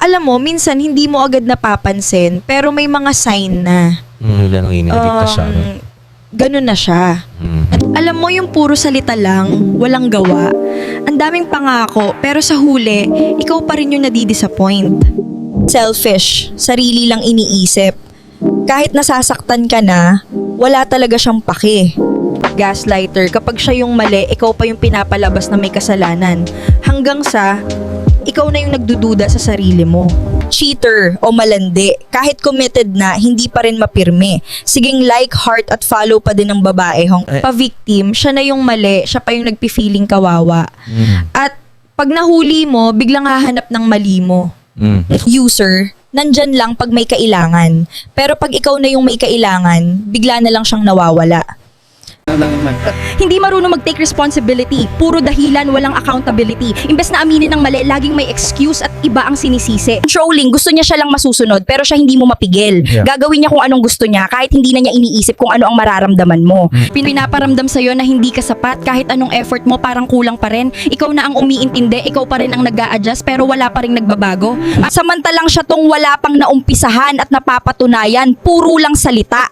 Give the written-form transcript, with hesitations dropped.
alam mo, minsan hindi mo agad napapansin, pero may mga sign na. Wala nang iniadikta siya. No? Ganun na siya. At alam mo, yung puro salita lang, walang gawa. Ang daming pangako, pero sa huli, ikaw pa rin yung nadidisappoint. Selfish, sarili lang iniisip. Kahit nasasaktan ka na, wala talaga siyang pake. Gaslighter, kapag siya yung mali, ikaw pa yung pinapalabas na may kasalanan. Hanggang sa, ikaw na yung nagdududa sa sarili mo. Cheater o malandi, kahit committed na, hindi pa rin mapirme. Siging like, heart at follow pa din ng babae. Pa-victim, siya na yung mali, siya pa yung nagpi-feeling kawawa. At pag nahuli mo, biglang hahanap ng mali mo. User, nandyan lang pag may kailangan. Pero pag ikaw na yung may kailangan, bigla na lang siyang nawawala. Hindi marunong mag-take responsibility. Puro dahilan, walang accountability. Imbes na aminin ng mali, laging may excuse at iba ang sinisisi. Controlling, gusto niya siya lang masusunod pero siya hindi mo mapigil. Yeah. Gagawin niya kung anong gusto niya kahit hindi na niya iniisip kung ano ang mararamdaman mo. Pinaparamdam sa'yo na hindi ka sapat kahit anong effort mo parang kulang pa rin. Ikaw na ang umiintindi, ikaw pa rin ang nag-a-adjust pero wala pa rin nagbabago. At samantalang siya tong wala pang naumpisahan at napapatunayan, puro lang salita.